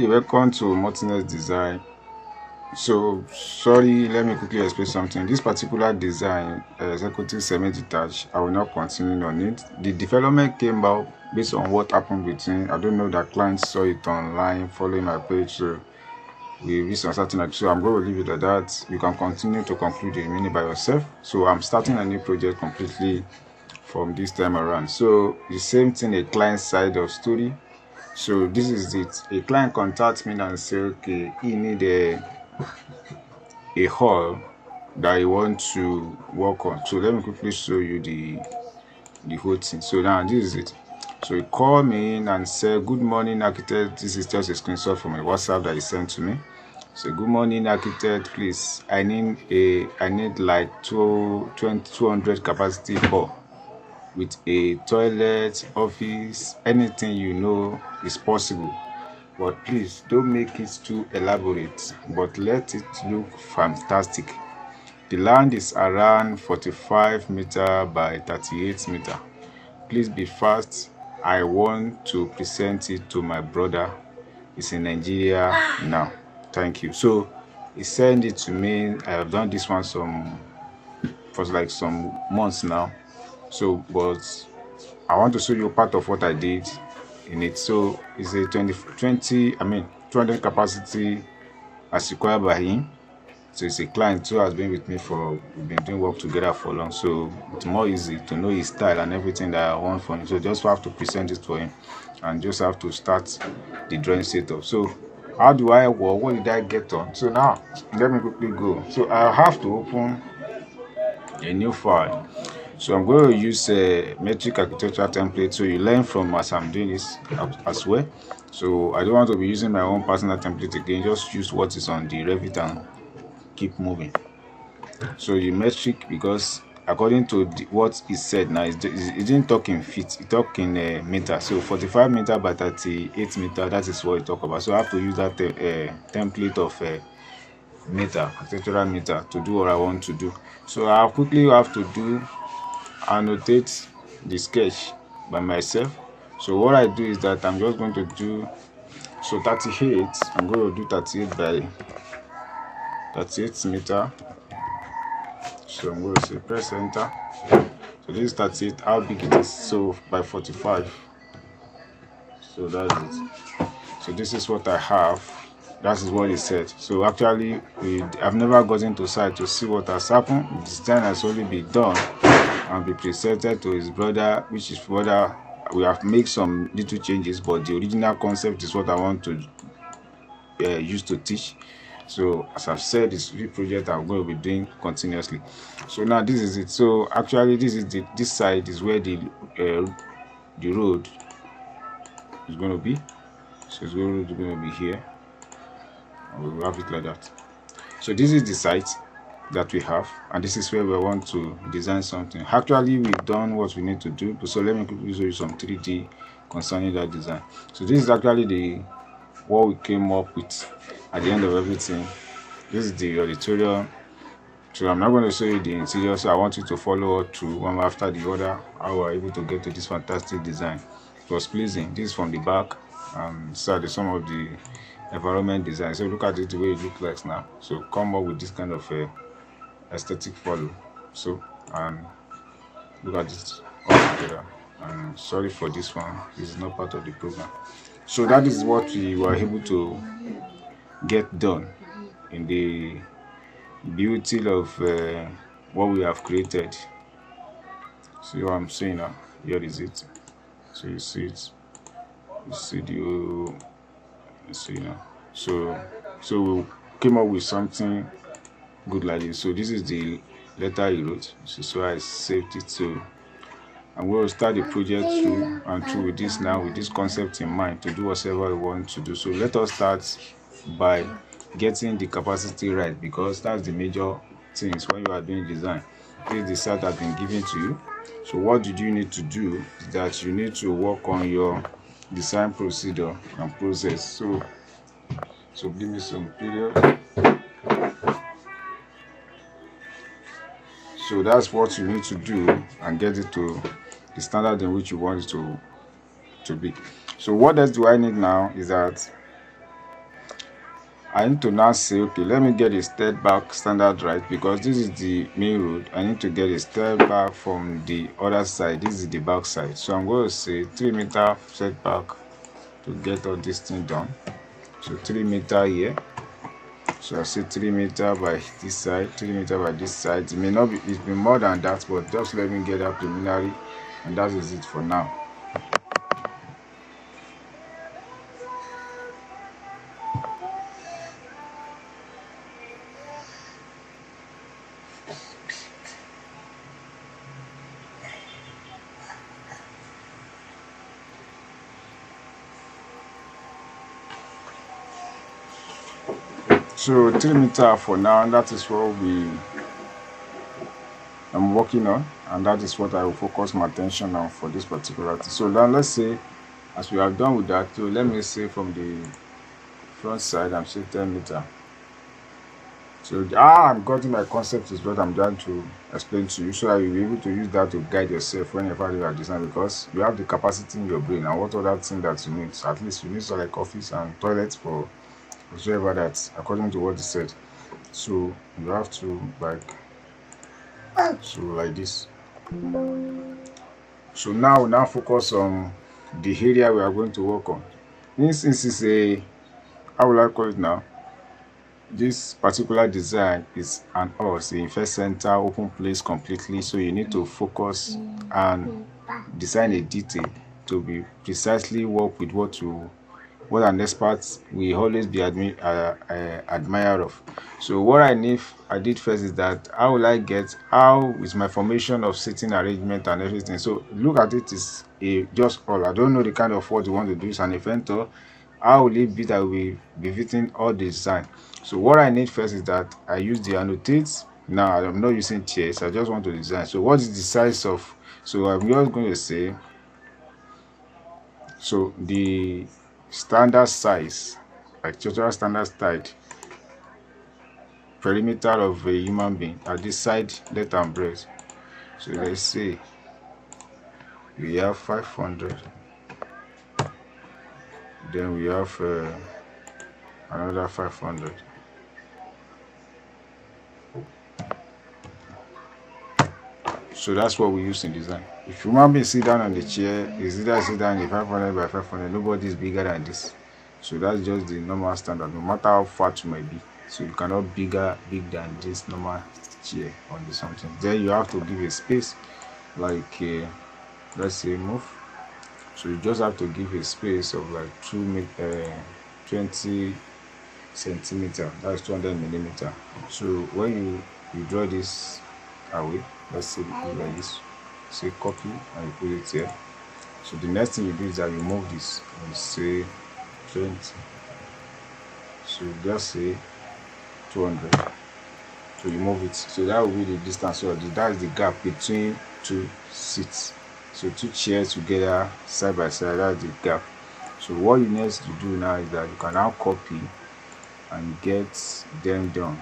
Welcome to Martinez Design. So sorry, let me quickly explain something. This particular design, executive semi-detached, I will not continue on it. The development came out based on what happened between, I don't know, that clients saw it online, following my page, so we reached on something. So I'm going to leave it at that. You can continue to conclude the remaining by yourself. So I'm starting a new project completely from this time around. So the same thing, a client side of story. So this is it. A client contacts me and say, okay, he need a hall that he wants to work on. So let me quickly show you the whole thing. So now this is it. So he called me in and said, good morning, architect. This is just a screenshot from a WhatsApp that he sent to me. So good morning, architect. Please, I need like 200 capacity hall with a toilet, office, anything you know is possible. But please don't make it too elaborate, but let it look fantastic. The land is around 45 meter by 38 meter. Please be fast. I want to present it to my brother. He's in Nigeria now. Thank you. So he sent it to me. I have done this one for like some months now. So, but I want to show you part of what I did in it. So it's a 200 capacity as required by him. So it's a client who has been with me we've been doing work together for long. So it's more easy to know his style and everything that I want from him. So just have to present it for him and just have to start the drawing setup. So how do I work? What did I get on? So now let me quickly go. So I have to open a new file. So I'm going to use a metric architecture template, so you learn from as I'm doing this as well. So I don't want to be using my own personal template again, just use what is on the Revit and keep moving. So the metric, because according to what is said now, it didn't talk in feet, it talk in meter. So 45 meter by 38 meter, that is what it talk about. So I have to use that template of meter, architectural meter, to do what I want to do. So I quickly have to do annotate the sketch by myself. So what I do is that I'm just going to do, so 38, I'm going to do 38 by 38 meter. So I'm going to say press enter. So this is 38, how big it is, so by 45. So that's it. So this is what I have. That is what he said. So actually I've never gotten to site to see what has happened. The design has only been done and be presented to his brother, which is brother. We have made some little changes, but the original concept is what I want to use to teach. So as I've said, this project I'm going to be doing continuously. So now this is it. So actually this side is where the road is going to be. So it's going to be here, and we will have it like that. So this is the site that we have, and this is where we want to design something. Actually we've done what we need to do, so let me quickly show you some 3D concerning that design. So this is actually what we came up with at the end of everything. This is the auditorium. So I'm not going to show you the interior, so I want you to follow through one after the other how we're able to get to this fantastic design. It was pleasing. This is from the back, so some of the environment design. So look at it the way it looks like now. So come up with this kind of aesthetic follow. So look at it all together. And sorry for this one, this is not part of the program. So that is what we were able to get done in the beauty of what we have created. See what I'm saying now? Here is it. So you see it, you see the you see now. So we came up with something good like this. So this is the letter he wrote. So I saved it. So I'm going to start the project through with this now, with this concept in mind, to do whatever we want to do. So let us start by getting the capacity right, because that's the major things when you are doing design. This is the site has been given to you. So what did you need to do is that you need to work on your design procedure and process. So give me some period. So that's what you need to do and get it to the standard in which you want it to be. So what else do I need now is that I need to now say, okay, let me get a step back standard right, because this is the main road. I need to get a step back from the other side. This is the back side. So I'm going to say 3-meter setback to get all this thing done. So 3-meter here. So I say 3-meter by this side, 3-meter by this side. It may not be, it's been more than that, but just let me get that preliminary, and that is it for now. So 3-meter for now, that is what I'm working on, and that is what I will focus my attention on for this particular thing. So now let's say, as we have done with that, so let me say from the front side, I'm saying 10-meter. So I'm getting my concept is what I'm trying to explain to you, so that you'll be able to use that to guide yourself whenever you are designing, because you have the capacity in your brain, and what other thing that you need. So at least you need so like office and toilets for whatever that, according to what you said. So you have to like this. So now focus on the area we are going to work on. This is a, how will I call it now? This particular design is an house, a first center, open place completely. So you need to focus and design a detail to be precisely work with what an expert will always be admired of. So what I did first is that how is my formation of sitting arrangement and everything. So look at it is a just all. I don't know the kind of what you want to do as an inventor. How will it be that we be fitting all the design? So what I need first is that I use the annotate. Now I'm not using chairs, I just want to design. So what is the size of, so I'm just going to say, so the standard size, like total standard side perimeter of a human being at this side, length and breadth. So let's say we have 500, then we have another 500. So that's what we use in design. If human being sit down on the chair, is either sit down in 500 by 500. Nobody is bigger than this. So that's just the normal standard, no matter how fat you might be. So you cannot big than this normal chair on the something. Then you have to give a space, like let's say move. So you just have to give a space of like 20 centimeter. That's 200 millimeter. So when you draw this away, let's say like this, say copy, and you put it here. So the next thing you do is that you move this and say 20. So just say 200. So you move it. So that will be the distance. So that is the gap between two seats. So two chairs together side by side, that's the gap. So what you need to do now is that you can now copy and get them done.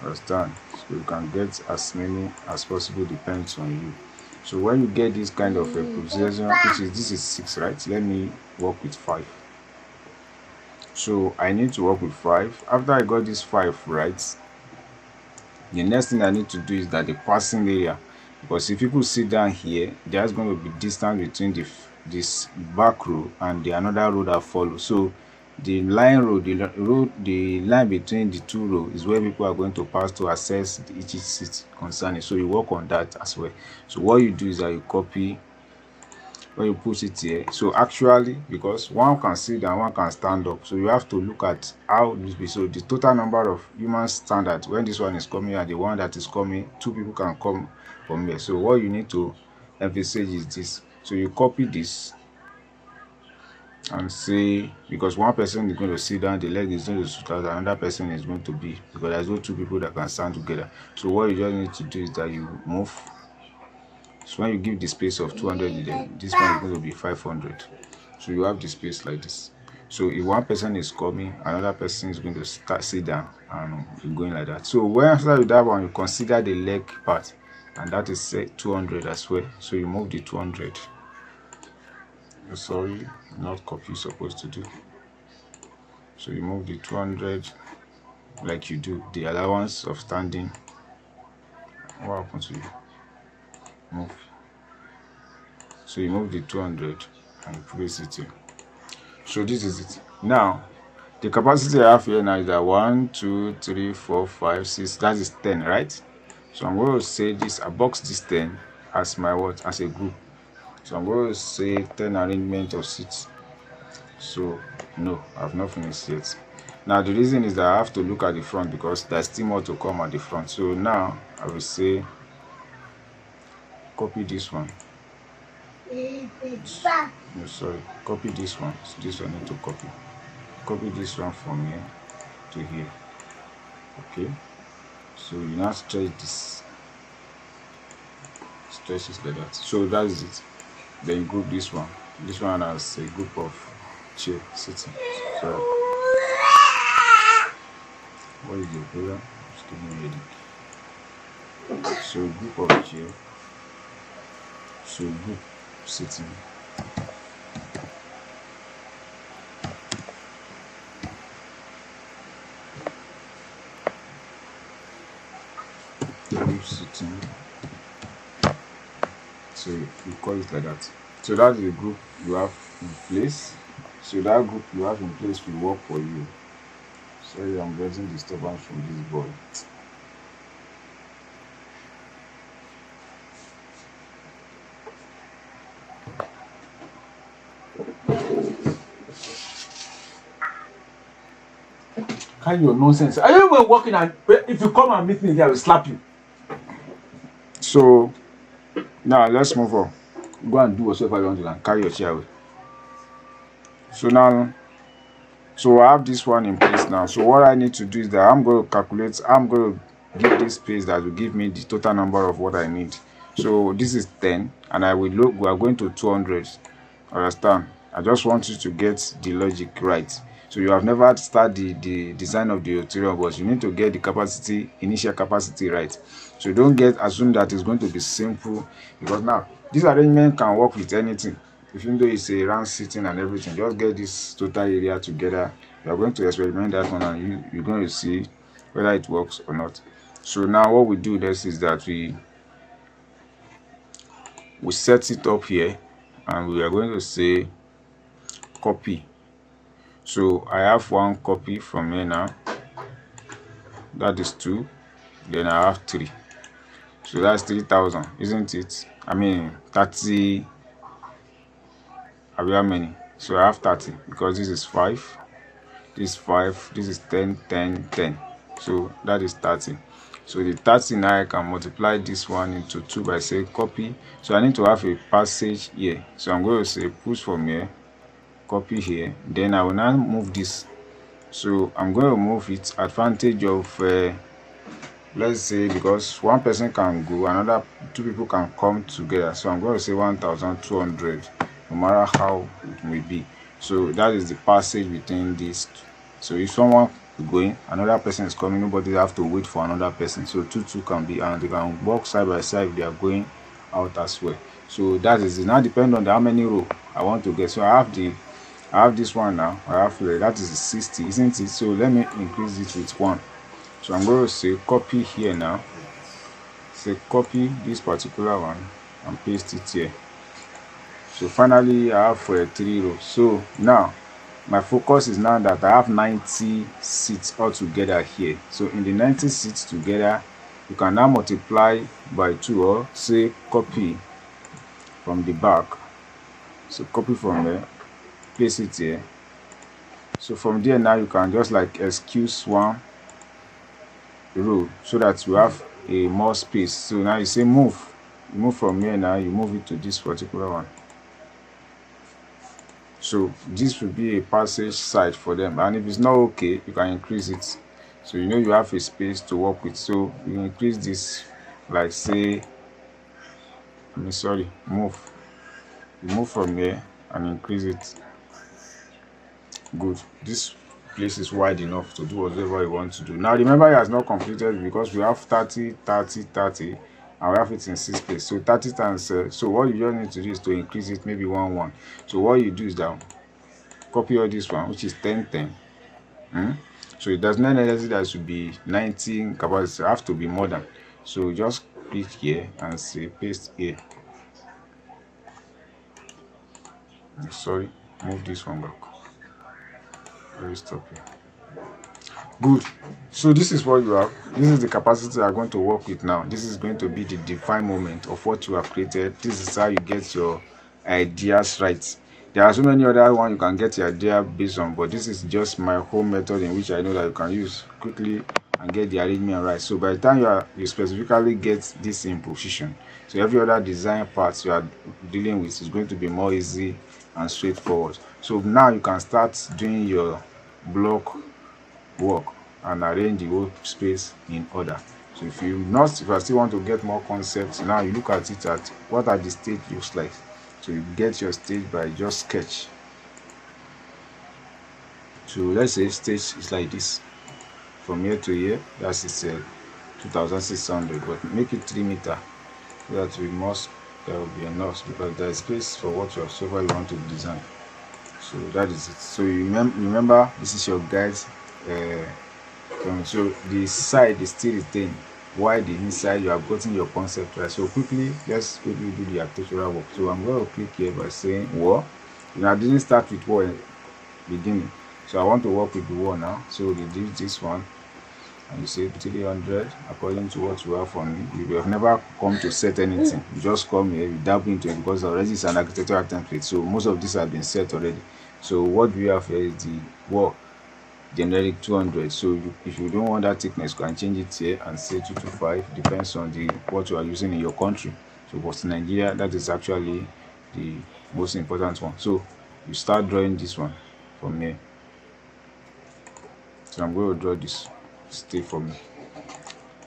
Understand? So you can get as many as possible, depends on you. So when you get this kind of a position, this is 6, right? Let me work with 5. So I need to work with 5. After I got this 5 right, the next thing I need to do is that the passing area, because if people sit down here, there's going to be distance between this back row and the another row that follows. So the line the line between the two rows is where people are going to pass to access each seat concerning. So you work on that as well. So what you do is that you copy, when you put it here. So actually, because one can sit down, one can stand up, so you have to look at how this be. So the total number of human standard, when this one is coming and the one that is coming, 2 people can come from here. So what you need to emphasize is this. So you copy this and say, because one person is going to sit down, the leg is going to sit out, another person is going to be, because there's no 2 people that can stand together. So what you just need to do is that you move. So when you give the space of 200, then this one is going to be 500. So you have the space like this. So if one person is coming, another person is going to sit down, and you're going like that. So when after you that one, you consider the leg part, and that is say 200 as well. So you move the 200. Sorry, not copy supposed to do. So you move the 200 like you do the allowance of standing. What happens to you? Move. So you move the 200 and place it here. So this is it. Now the capacity I have here now is that 1 2 3 4 5 6, that is 10, right? So I'm going to say this, I box this 10 as my what, as a group. So I'm going to say 10 arrangement of seats. So no, I have not finished yet. Now the reason is that I have to look at the front because there's still more to come at the front. So now I will say copy this one. No, sorry, copy this one. So this one I need to copy this one from here to here. Okay, so you now stretch this, stretch it like that. So that is it. Then you group this one as a group of chair sitting. So what is your brother? Just give me ready. So group of chair, so group sitting. Group sitting. So you call it like that. So that's the group you have in place. So that group you have in place will work for you. Sorry, I'm getting disturbance from this boy. Kind of nonsense. Are you even working? And if you come and meet me here, I will slap you. So now let's move on. Go and do whatever you want to and carry your chair away. So now, so I have this one in place now. So what I need to do is that I'm going to calculate, I'm going to give this space that will give me the total number of what I need. So this is 10 and I will look, we are going to 200. Understand? I just want you to get the logic right. So you have never started the design of the interior, but you need to get the capacity, initial capacity right. So you don't assume that it's going to be simple, because now this arrangement can work with anything. Even though it's a round sitting and everything, just get this total area together. You are going to experiment that one and you're going to see whether it works or not. So now what we do this is that we set it up here and we are going to say copy. So I have one copy from here now, that is 2, then I have 3, so that's 3,000, isn't it? I mean 30, I mean how many? So I have 30 because this is 5, this is 5, this is 10, 10, 10, so that is 30. So the 30 now I can multiply this one into 2 by saying copy. So I need to have a passage here, so I'm going to say push from here, copy here, then I will now move this. So I'm going to move it advantage of let's say, because one person can go, another 2 people can come together. So I'm going to say 1,200, no matter how it may be. So that is the passage between these two. So if someone is going, another person is coming, nobody have to wait for another person. So 2 can be, and they can walk side by side if they are going out as well. So that is it. Now depend on how many rows I want to get. So I have this one now. I have that is 60, isn't it? So let me increase it with 1. So I'm going to say copy here now. Say copy this particular one and paste it here. So finally I have 3 rows. So now my focus is now that I have 90 seats altogether here. So in the 90 seats together, you can now multiply by 2 or say copy from the back. So copy from there, place it here. So from there now you can just like excuse one row so that you have a more space. So now you say move from here, now you move it to this particular one. So this will be a passage side for them, and if it's not okay, you can increase it. So you know you have a space to work with. So you increase this, like say, move. You move from here and increase it. Good. This place is wide enough to do whatever you want to do. Now remember, it has not completed because we have 30, 30, 30, and we have it in 6 places. So 30 times so what you just need to do is to increase it, maybe 1 1. So what you do is that copy all this one, which is 10 10, So it does not necessarily that it should be 19 capacity, it have to be more than. So just click here and say paste here. Sorry, move this one back. Let stop here. Good. So this is what you have. This is the capacity you are going to work with now. This is going to be the defined moment of what you have created. This is how you get your ideas right. There are so many other ones you can get your idea based on, but this is just my whole method in which I know that you can use quickly and get the arrangement right. So by the time you specifically get this in position, so every other design part you are dealing with is going to be more easy and straightforward. So now you can start doing your block work and arrange the whole space in order. So if I still want to get more concepts, now you look at it at what are the stage looks like. So you get your stage by just sketch. So let's say stage is like this, from here to here. That's it, 2600, but make it 3 meters so that there will be enough, because there is space for whatsoever you want to design. So that is it. So you remember this is your guide. So the side is still retained, while the inside you have gotten your concept right. So let's quickly do the architectural work. So I'm going to click here by saying wall. I didn't start with wall beginning, so I want to work with the wall now. So reduce this one and you say 300 according to what you have for me. You have never come to set anything, you just come here, you dabble into it, because already it's an architectural template, so most of this have been set already. So what we have here is the wall generic 200. So if you don't want that thickness, you can change it here and say 225. Depends on what you are using in your country. So for Nigeria, that is actually the most important one. So you start drawing this one from here. So I'm going to draw this, stay for me.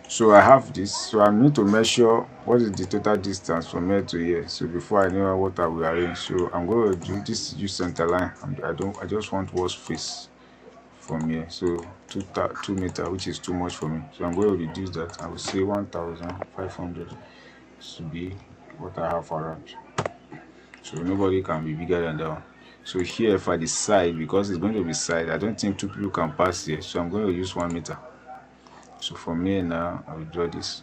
So I have this, so I need to measure what is the total distance from here to here. So before I know what I will arrange, so I'm going to do this, use center line. I just want worst face from here. So 2 meters, which is too much for me. So I'm going to reduce that. I will say 1500 to be what I have around. So nobody can be bigger than that one. So here for the side, because it's going to be side, I don't think 2 people can pass here. So I'm going to use 1 meter. So from here now, I will draw this.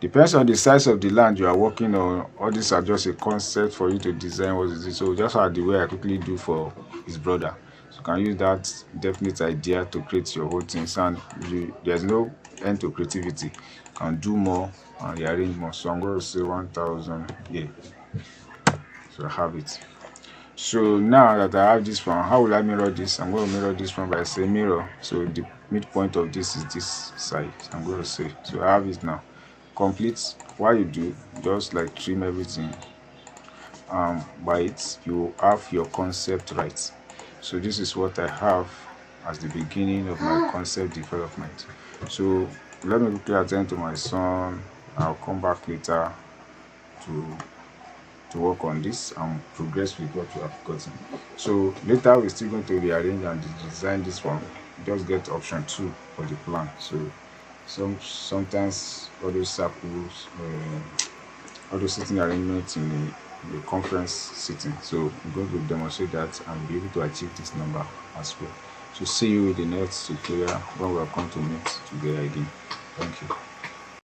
Depends on the size of the land you are working on. All these are just a concept for you to design what is it. So just how the way I quickly do for his brother. So you can use that definite idea to create your whole things, and there's no end to creativity. You can do more and rearrange more. So I'm going to say 1000 here. So I have it. So now that I have this one, how will I mirror this? I'm going to mirror this one by saying mirror. So the midpoint of this is this side. I'm going to say, so I have it now. Complete. What you do, just like trim everything. By it, you have your concept right. So this is what I have as the beginning of my concept development. So let me quickly attend to my son. I'll come back later to work on this and progress with what you have gotten. So later we're still going to rearrange and design this one. Just get option 2 for the plan. So sometimes all those circles, all those sitting arrangements in the conference sitting. So I'm going to demonstrate that and be able to achieve this number as well. So see you in the next tutorial when we are going to meet together again. Thank you.